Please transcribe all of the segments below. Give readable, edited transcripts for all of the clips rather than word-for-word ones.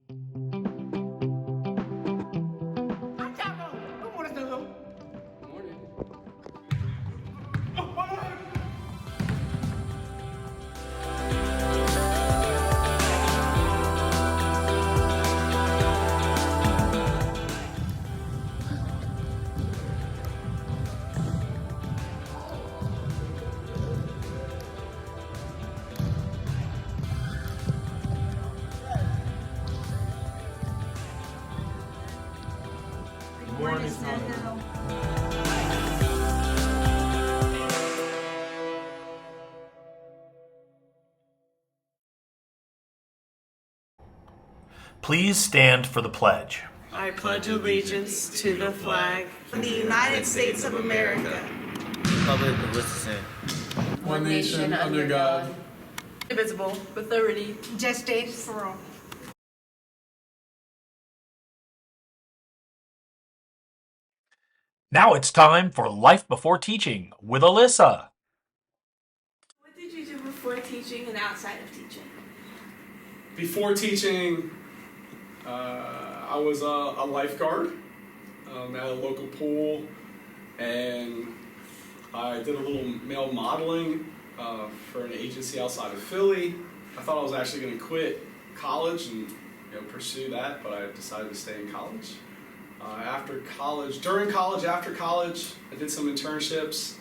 Good morning, Snow Hill. Please stand for the pledge. I pledge allegiance to the flag of the United States of America, Republic of Wisconsin. One nation under God, indivisible, with liberty, justice for all. Now it's time for Life Before Teaching with Alyssa. What did you do before teaching and outside of teaching? Before teaching, I was a lifeguard at a local pool, and I did a little male modeling for an agency outside of Philly. I thought I was actually going to quit college and pursue that, but I decided to stay in college. After college, during college, after college, I did some internships,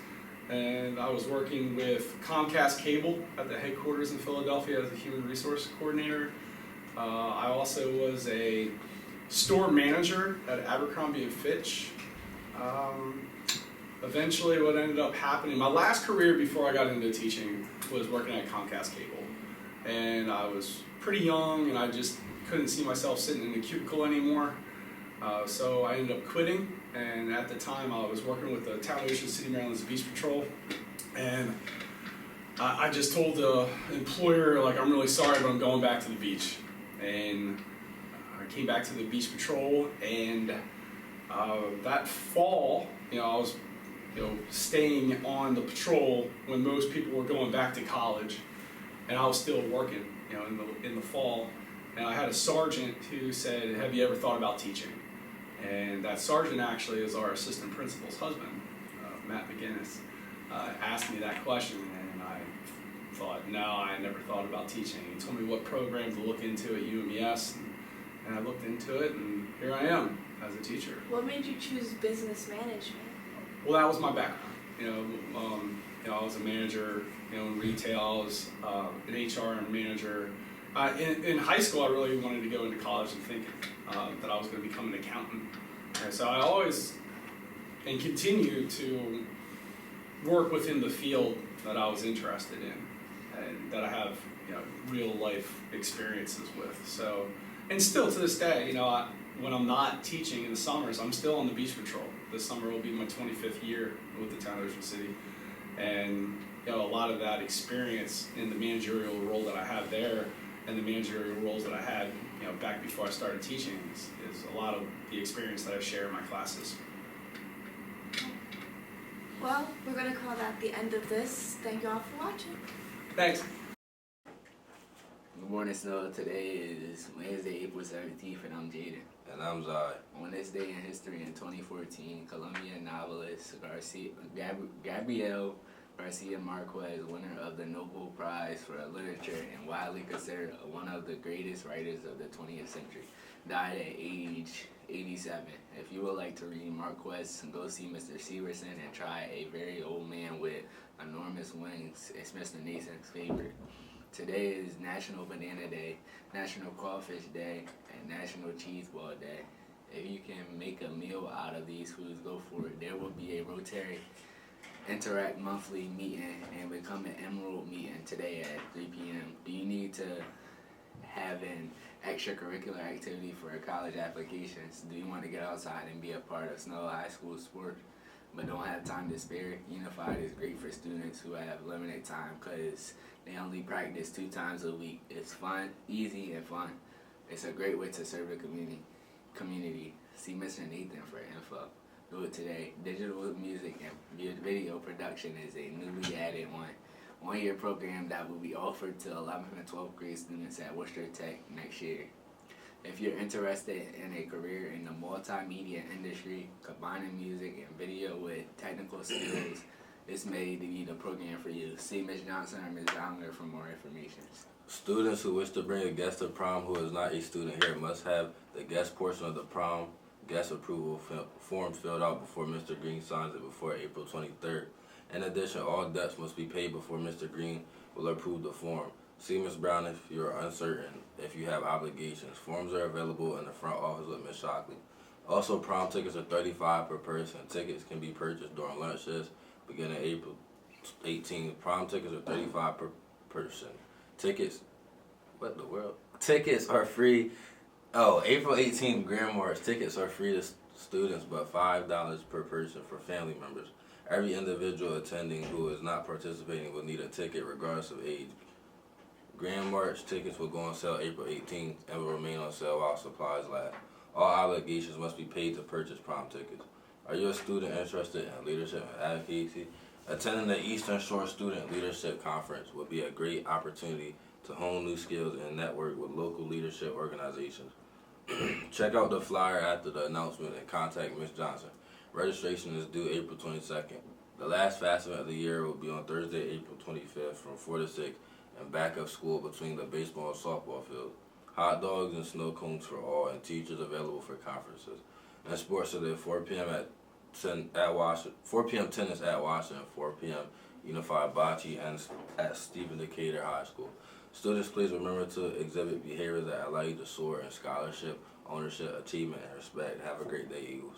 and I was working with Comcast Cable at the headquarters in Philadelphia as a human resource coordinator. I also was a store manager at Abercrombie & Fitch. Eventually what ended up happening, my last career before I got into teaching was working at Comcast Cable. And I was pretty young and I just couldn't see myself sitting in a cubicle anymore. So I ended up quitting, and at the time I was working with the Town of Ocean City, Maryland's Beach Patrol. And I just told the employer, like, I'm really sorry, but I'm going back to the beach. And I came back to the Beach Patrol, and that fall, I was staying on the patrol when most people were going back to college, and I was still working, in the fall. And I had a sergeant who said, "Have you ever thought about teaching?" And that sergeant actually is our assistant principal's husband, Matt McGinnis. Asked me that question, and I thought, no, I never thought about teaching. He told me what program to look into at UMES, and I looked into it, and here I am as a teacher. What made you choose business management? Well, that was my background. I was a manager, in retail. I was an HR manager. In high school, I really wanted to go into college and thinking that I was going to become an accountant. And so I always and continue to work within the field that I was interested in and that I have real life experiences with. So, and still to this day, when I'm not teaching in the summers, I'm still on the Beach Patrol. This summer will be my 25th year with the Town of Ocean City. And a lot of that experience in the managerial role that I have there and the managerial roles that I had back before I started teaching is a lot of the experience that I share in my classes. Well, we're going to call that the end of this. Thank you all for watching. Thanks. Good morning, Snow. Today is Wednesday, April 17th, and I'm Jaden. And I'm Zai. On this day in history in 2014, Colombian novelist Gabriel Garcia Marquez, winner of the Nobel Prize for Literature and widely considered one of the greatest writers of the 20th century, died at age 87. If you would like to read Marquez, go see Mr. Severson and try A Very Old Man with Enormous Wings. It's Mr. Nathan's favorite. Today is National Banana Day, National Crawfish Day, and National Cheese Ball Day. If you can make a meal out of these foods, go for it. There will be a Rotary Interact monthly meeting and become an Emerald meeting today at 3 p.m. Do you need to have an extracurricular activity for college applications? Do you want to get outside and be a part of Snow High School sports but don't have time to spare? Unified is great for students who have limited time because they only practice 2 times a week. It's fun, easy, and fun. It's a great way to serve the community. See Mr. Nathan for info. Do it today. Digital music and video production is a newly added one-year program that will be offered to 11th and 12th grade students at Worcester Tech next year. If you're interested in a career in the multimedia industry, combining music and video with technical skills, this may be the program for you. See Ms. Johnson or Ms. Downer for more information. Students who wish to bring a guest to prom who is not a student here must have the guest portion of the prom guest approval form filled out before Mr. Green signs it before April 23rd. In addition, all debts must be paid before Mr. Green will approve the form. See Ms. Brown if you are uncertain if you have obligations. Forms are available in the front office with Ms. Shockley. Also, prom tickets are $35 per person. Tickets can be purchased during lunch shifts beginning April 18th. Prom tickets are $35 per person. Tickets, what the world? Tickets are free. Oh, April 18th, Grand March. Tickets are free to students, but $5 per person for family members. Every individual attending who is not participating will need a ticket regardless of age. Grand March tickets will go on sale April 18th and will remain on sale while supplies last. All obligations must be paid to purchase prom tickets. Are you a student interested in leadership and advocacy? Attending the Eastern Shore Student Leadership Conference would be a great opportunity to hone new skills and network with local leadership organizations. Check out the flyer after the announcement and contact Ms. Johnson. Registration is due April 22nd. The last FAFSA of the year will be on Thursday, April 25th from 4 to 6 and back of school between the baseball and softball field. Hot dogs and snow cones for all and teachers available for conferences. And sports today, 4 p.m. at Washington, 4 p.m. tennis at Washington, 4 p.m. Unified Bocce and at Stephen Decatur High School. Students, please remember to exhibit behaviors that allow you to soar in scholarship, ownership, achievement, and respect. Have a great day, Eagles.